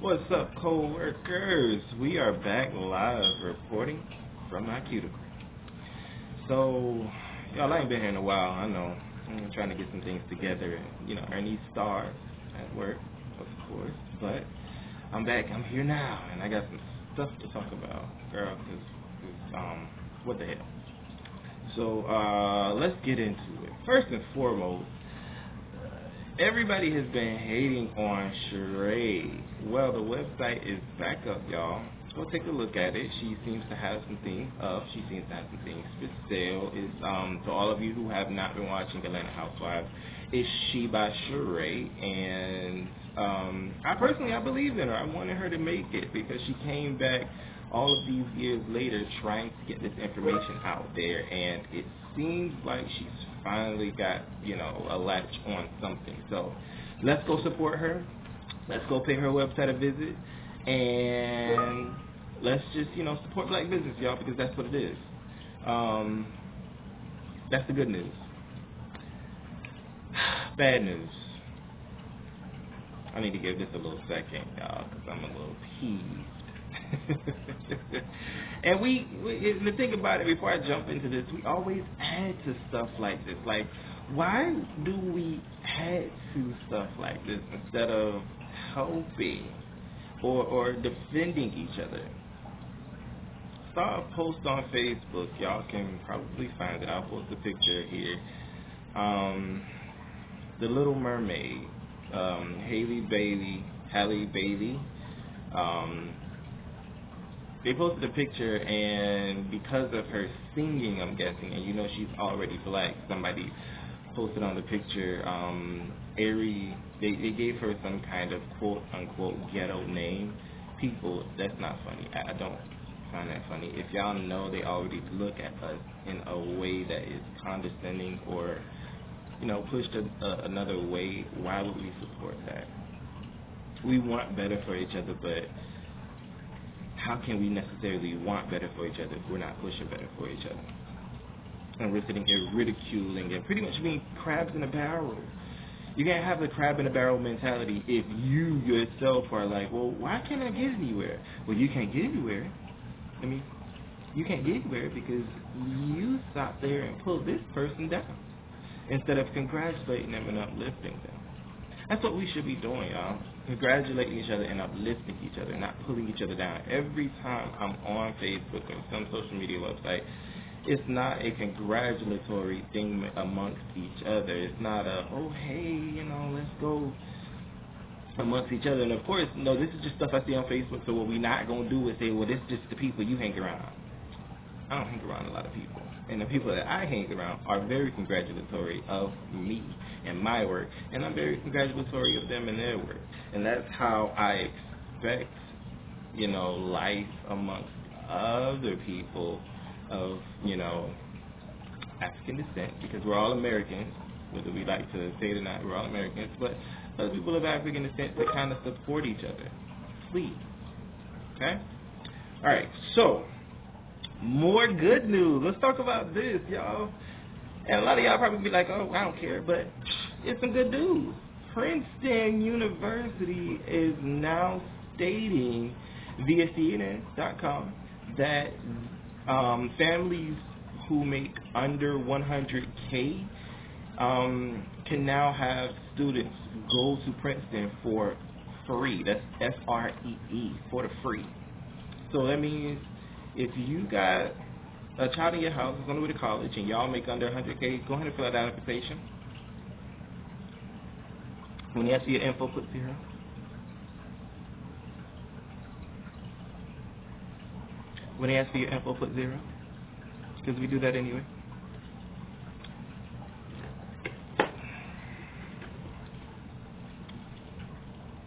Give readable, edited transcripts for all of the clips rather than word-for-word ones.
What's up, co-workers? We are back live reporting from my cuticle. So, y'all, I ain't been here in a while. I know. I'm trying to get some things together and, earn these stars at work, of course. But I'm back. I'm here now, and I got some stuff to talk about, girl, because, what the hell? So, let's get into it. First and foremost, everybody has been hating on Sheree. Well, the website is back up, y'all. Go take a look at it. She seems to have some things up. She seems to have some things for sale. It's to all of you who have not been watching Atlanta Housewives, it's She by Sheree, and I believe in her. I wanted her to make it because she came back all of these years later trying to get this information out there, and it seems like she's finally got, a latch on something. So let's go support her. Let's go pay her website a visit, and let's just, support black business, y'all, because that's what it is. That's the good news. Bad news. I need to give this a little second, y'all, because I'm a little peeved. And the thing about it, before I jump into this, we always add to stuff like this. Like, why do we add to stuff like this instead of helping or defending each other? Saw a post on Facebook. Y'all can probably find it. I'll post a picture here. The Little Mermaid, Halle Bailey. They posted a picture, and because of her singing, I'm guessing, and she's already black, somebody posted on the picture, they gave her some kind of quote-unquote ghetto name. People, that's not funny. I don't find that funny. If y'all know they already look at us in a way that is condescending or, pushed another way, why would we support that? We want better for each other, but how can we necessarily want better for each other if we're not pushing better for each other? And we're sitting here ridiculing and pretty much being crabs in a barrel. You can't have the crab in a barrel mentality if you yourself are like, well, why can't I get anywhere? Well, you can't get anywhere. You can't get anywhere because you sat there and pulled this person down instead of congratulating them and uplifting them. That's what we should be doing, y'all. Congratulating each other and uplifting each other, not pulling each other down. Every time I'm on Facebook or some social media website, it's not a congratulatory thing amongst each other. It's not a, oh, hey, let's go amongst each other. And, of course, this is just stuff I see on Facebook, so what we're not going to do is say, well, this is just the people you hang around. I don't hang around a lot of people. And the people that I hang around are very congratulatory of me and my work. And I'm very congratulatory of them and their work. And that's how I expect, life amongst other people of, African descent. Because we're all Americans, whether we like to say it or not, we're all Americans. But other people of African descent to kind of support each other. Please. Okay? All right. So, more good news. Let's talk about this, y'all. And a lot of y'all probably be like, oh, I don't care, but it's some good news. Princeton University is now stating via CNN.com that families who make under 100K can now have students go to Princeton for free. That's F-R-E-E, for the free. So that means if you got a child in your house who's on the way to college and y'all make under 100K, go ahead and fill out that application. When you ask for your info, put 0. When they ask for your info, put 0. Because we do that anyway.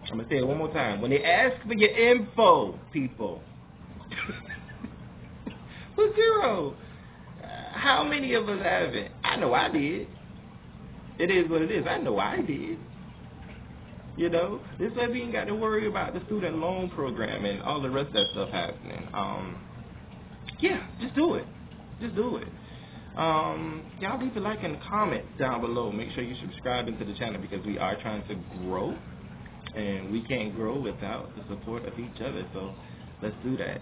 I'm going to say it one more time. When they ask for your info, people, put 0. How many of us have it? I know I did. It is what it is. I know I did. This way we ain't got to worry about the student loan program and all the rest of that stuff happening. Yeah, just do it. Just do it. Y'all leave a like and comment down below. Make sure you subscribe into the channel because we are trying to grow. and we can't grow without the support of each other. So let's do that.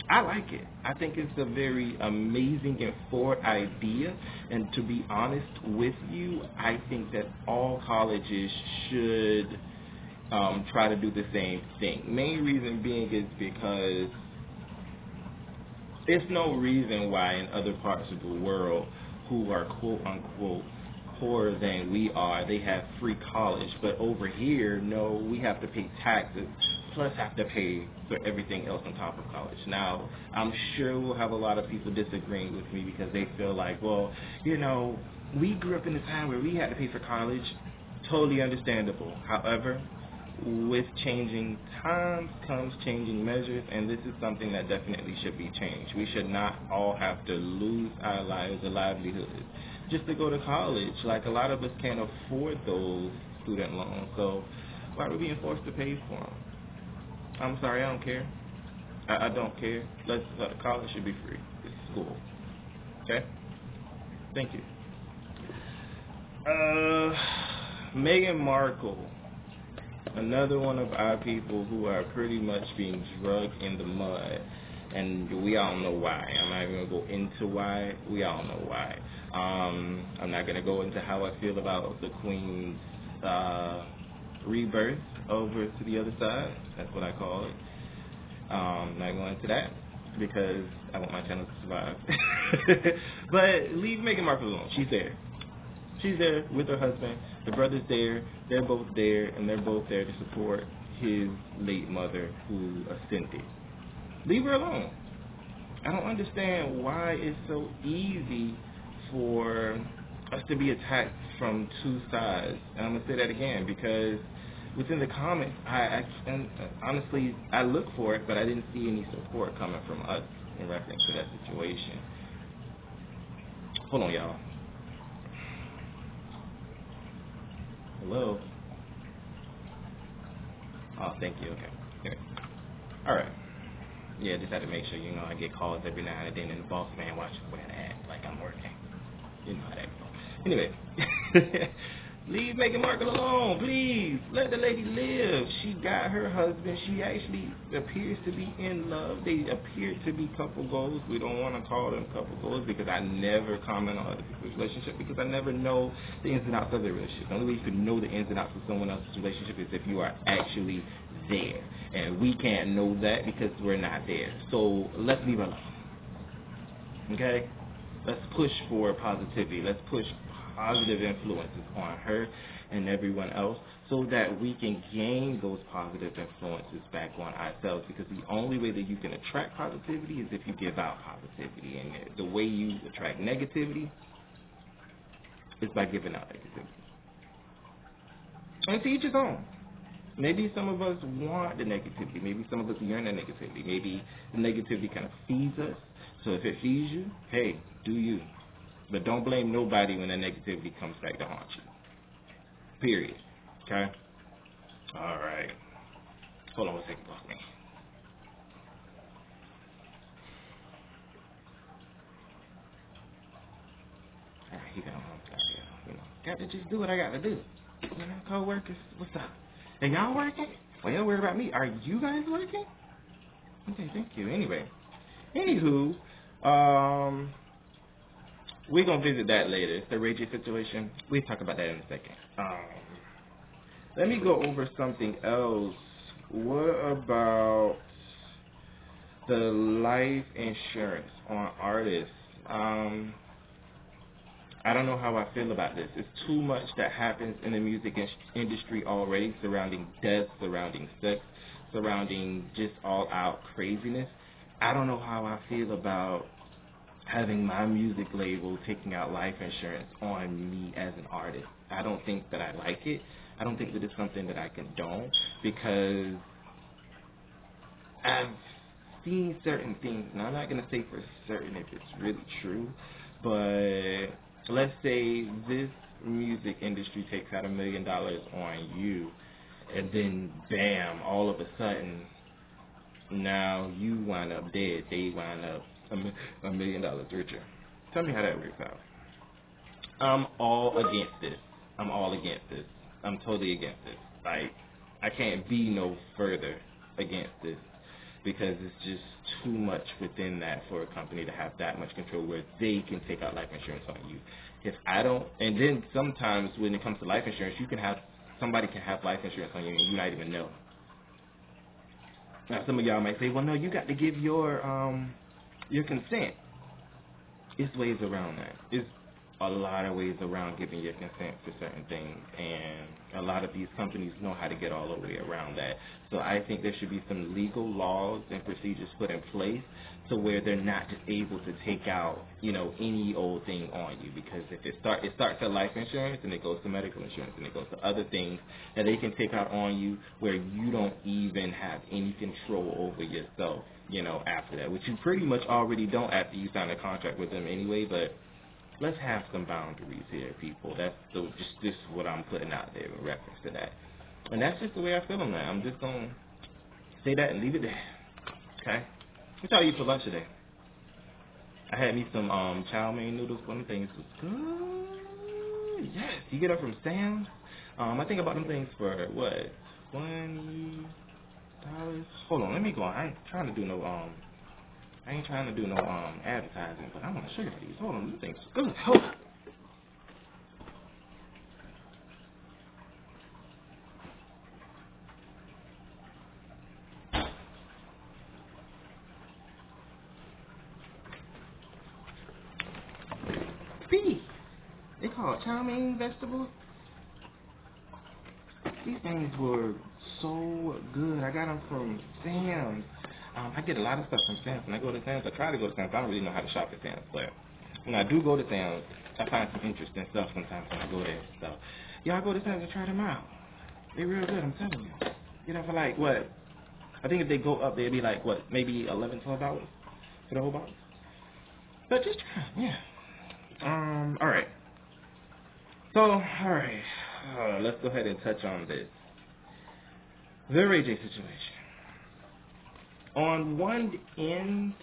I like it. I think it's a very amazing and forward idea. And to be honest with you, I think that all colleges should try to do the same thing. Main reason being is because there's no reason why in other parts of the world who are quote unquote poorer than we are, they have free college. But over here, no, we have to pay taxes plus have to pay for everything else on top of college. Now, I'm sure we'll have a lot of people disagreeing with me because they feel like, well, we grew up in a time where we had to pay for college. Totally understandable. However, with changing times comes changing measures, and this is something that definitely should be changed. We should not all have to lose our lives or livelihoods just to go to college. Like, a lot of us can't afford those student loans, so why are we being forced to pay for them? I'm sorry, I don't care. I don't care. College should be free. It's school. Okay? Thank you. Meghan Markle, another one of our people who are pretty much being drugged in the mud, and we all know why. I'm not even going to go into why. We all know why. I'm not going to go into how I feel about the Queen's rebirth over to the other side. That's what I call it. I'm not going into that because I want my channel to survive. But leave Meghan Markle alone. She's there. She's there with her husband. The brother's there. They're both there, and they're both there to support his late mother who ascended. Leave her alone. I don't understand why it's so easy for us to be attacked from two sides. And I'm going to say that again because within the comments, and honestly, I looked for it, but I didn't see any support coming from us in reference to that situation. Hold on, y'all. Hello? Oh, thank you. Okay. All right. Yeah, just had to make sure, I get calls every now and then, and the boss man watches where I act like I'm working. You know how that goes. Anyway, leave Meghan Markle alone, please. Let the lady live. She got her husband. She actually appears to be in love. They appear to be couple goals. We don't want to call them couple goals because I never comment on other people's relationship because I never know the ins and outs of their relationship. The only way you can know the ins and outs of someone else's relationship is if you are actually there. And we can't know that because we're not there. So let's leave her alone. Okay? Let's push for positivity. Let's push positive influences on her and everyone else so that we can gain those positive influences back on ourselves, because the only way that you can attract positivity is if you give out positivity, and the way you attract negativity is by giving out negativity. And to each his own. Maybe some of us want the negativity. Maybe some of us yearn the negativity. Maybe the negativity kind of feeds us. So if it feeds you, hey, do you. But don't blame nobody when that negativity comes back to haunt you. Period. Okay? All right. Hold on one second, boss man. All right, he got got to just do what I got to do. Co-workers, what's up? Are y'all working? Well, y'all worried about me. Are you guys working? Okay, thank you. Anywho, we're going to visit that later. It's the Reggie situation. We'll talk about that in a second. Let me go over something else. What about the life insurance on artists? I don't know how I feel about this. It's too much that happens in the music industry already surrounding death, surrounding sex, surrounding just all-out craziness. I don't know how I feel about having my music label taking out life insurance on me as an artist. I don't think that I like it. I don't think that it's something that I condone, because I've seen certain things. Now, I'm not going to say for certain if it's really true, but let's say this music industry takes out $1 million on you, and then bam, all of a sudden, now you wind up dead. They wind up $1 million richer. Tell me how that works out. I'm all against this. I'm totally against this. Like, I can't be no further against this because it's just too much within that for a company to have that much control where they can take out life insurance on you. If I don't, and then sometimes when it comes to life insurance, somebody can have life insurance on you and you not even know. Now some of y'all might say, well, no, you got to give your consent. It's ways around that. It's a lot of ways around giving your consent for certain things, and a lot of these companies know how to get all the way around that. So I think there should be some legal laws and procedures put in place to where they're not just able to take out, any old thing on you, because if it starts at life insurance and it goes to medical insurance and it goes to other things that they can take out on you where you don't even have any control over yourself, after that, which you pretty much already don't after you sign a contract with them anyway. But let's have some boundaries here, people. That's just what I'm putting out there in reference to that. And that's just the way I feel on that. I'm just going to say that and leave it there. Okay? What y'all eat for lunch today? I had me some chow mein noodles. One of them things was good. Yes. You get them from Sam's. I think about them things for, what, $20? Hold on. Let me go on. I ain't trying to do no advertising, but I want to show you these. Hold on. Them things was good. Hold on. They call it chow mein vegetables. These things were so good. I got them from Sam's. I get a lot of stuff from Sam's. When I go to Sam's, I try to go to Sam's. I don't really know how to shop at Sam's, but when I do go to Sam's, I find some interesting stuff sometimes when I go there. So, y'all go to Sam's and try them out. They're real good, I'm telling you. Get them for like, what? I think if they go up, they'd be like, what, maybe $11, $12 for the whole box? But just try them, yeah. Alright. So, let's go ahead and touch on this. The Ray J situation. On one end,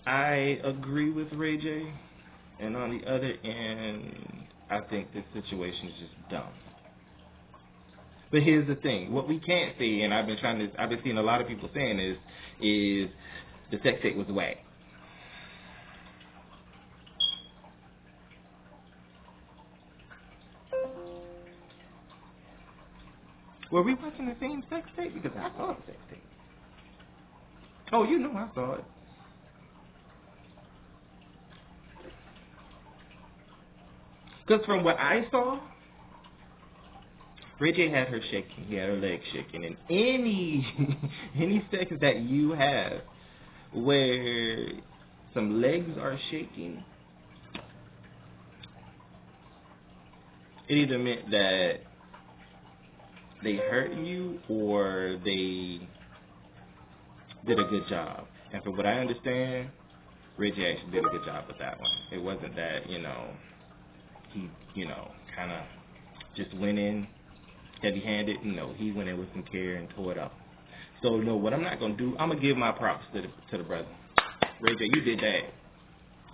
I agree with Ray J, and on the other end, I think this situation is just dumb. But here's the thing: what we can't say, and I've been seeing a lot of people saying is the sex tape was whack. Were we watching the same sex tape? Because I saw the sex tape. Oh, I saw it. Because from what I saw, Ray J had her shaking. He had her legs shaking. And any sex that you have where some legs are shaking, it either meant that they hurt you or they did a good job. And from what I understand, Ray J actually did a good job with that one. It wasn't that, he, kind of just went in heavy-handed. No, he went in with some care and tore it up. So, no, what I'm not going to do, I'm going to give my props to the brother. Ray J, you did that.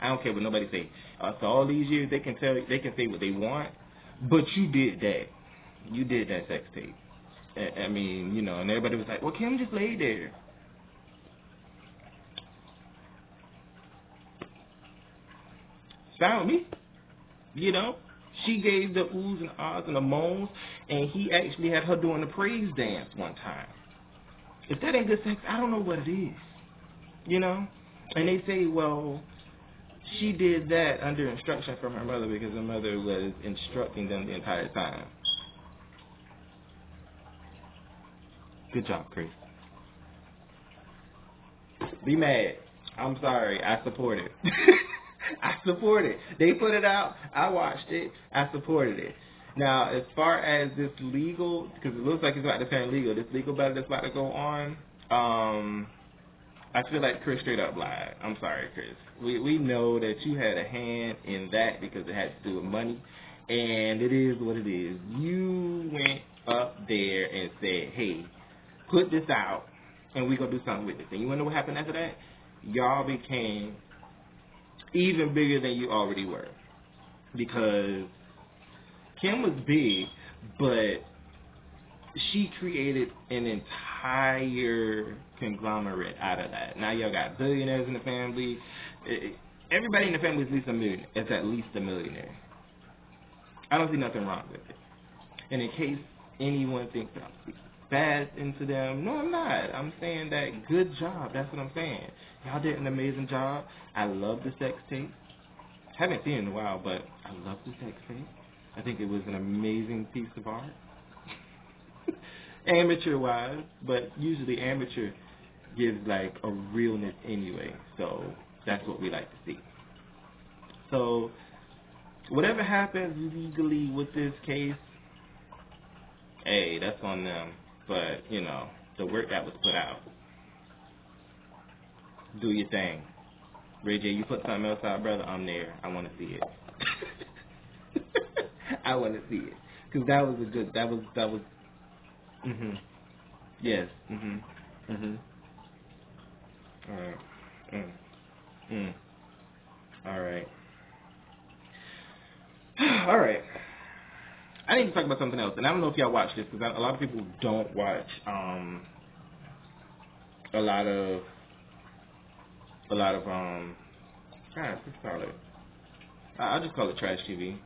I don't care what nobody say. After all these years, they can say what they want, but you did that. You did that sex tape. I mean, and everybody was like, well, Kim just laid there. Found me. She gave the oohs and ahs and the moans, and he actually had her doing the praise dance one time. If that ain't good sex, I don't know what it is. And they say, well, she did that under instruction from her mother because her mother was instructing them the entire time. Good job, Chris. Be mad. I'm sorry. I support it. I support it. They put it out. I watched it. I supported it. Now, as far as this legal, because it looks like it's about to turn legal, this legal battle that's about to go on, I feel like Chris straight up lied. I'm sorry, Chris. We know that you had a hand in that because it had to do with money, and it is what it is. You went up there and said, hey, put this out, and we're going to do something with this. And you want to know what happened after that? Y'all became even bigger than you already were. Because Kim was big, but she created an entire conglomerate out of that. Now y'all got billionaires in the family. Everybody in the family is at least a millionaire. It's at least a millionaire. I don't see nothing wrong with it. And in case anyone thinks that I'm bad into them, no, I'm not. I'm saying that good job. That's what I'm saying. Y'all did an amazing job. I love the sex tape. Haven't seen it in a while, but I love the sex tape. I think it was an amazing piece of art. Amateur-wise, but usually amateur gives like a realness anyway. So that's what we like to see. So whatever happens legally with this case, hey, that's on them. But, you know, the work that was put out. Do your thing. Ray J, you put something else out, brother, I'm there. I want to see it. I want to see it. Because that was a good, that was, yes, all right, all right, all right. I need to talk about something else, and I don't know if y'all watch this, because a lot of people don't watch, a lot of, God, let's call it, I'll just call it trash TV.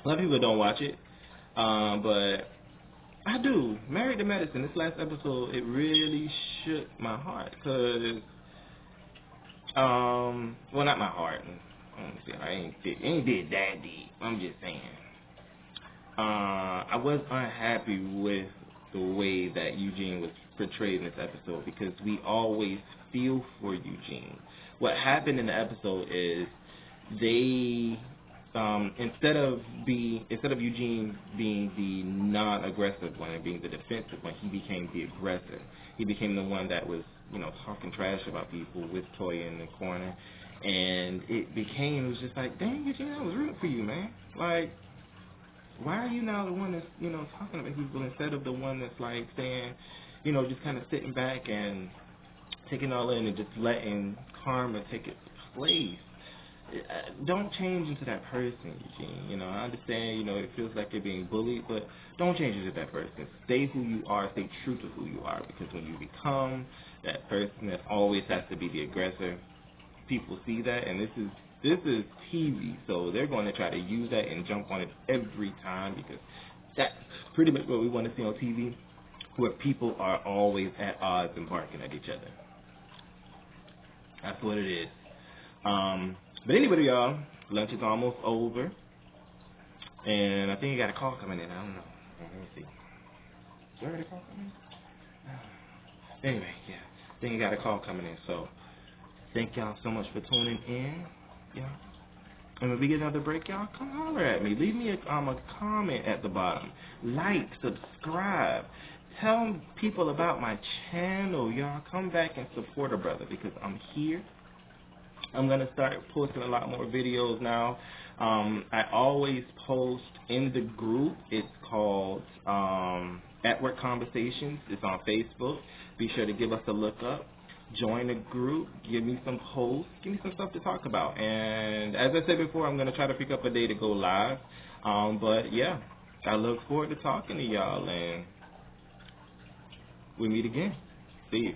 A lot of people don't watch it, but I do. Married to Medicine, this last episode, it really shook my heart, because, well, not my heart. I ain't did that deep. I'm just saying. I was unhappy with the way that Eugene was portrayed in this episode, because we always feel for Eugene. What happened in the episode is they, instead of Eugene being the non-aggressive one and being the defensive one, he became the aggressor. He became the one that was, talking trash about people with Toya in the corner, and it was just like, dang, Eugene, I was rooting for you, man. Like, why are you now the one that's, talking about people instead of the one that's like saying, just kind of sitting back and taking it all in and just letting karma take its place? Don't change into that person, Eugene. I understand, it feels like you're being bullied, but don't change into that person. Stay who you are, stay true to who you are, because when you become that person that always has to be the aggressor, people see that, and this is TV, so they're going to try to use that and jump on it every time, because that's pretty much what we want to see on TV, where people are always at odds and barking at each other. That's what it is. But anyway, y'all, lunch is almost over, and I think you got a call coming in. I don't know. Let me see. Is there a call coming in? Anyway, yeah, I think you got a call coming in, so thank y'all so much for tuning in, y'all. And when we get another break, y'all, come holler at me. Leave me a comment at the bottom. Like, subscribe. Tell people about my channel, y'all. Come back and support a brother, because I'm here. I'm going to start posting a lot more videos now. I always post in the group. It's called At Work Conversations. It's on Facebook. Be sure to give us a look up. Join the group. Give me some posts. Give me some stuff to talk about. And as I said before, I'm going to try to pick up a day to go live. But, yeah, I look forward to talking to y'all. And we meet again. See you.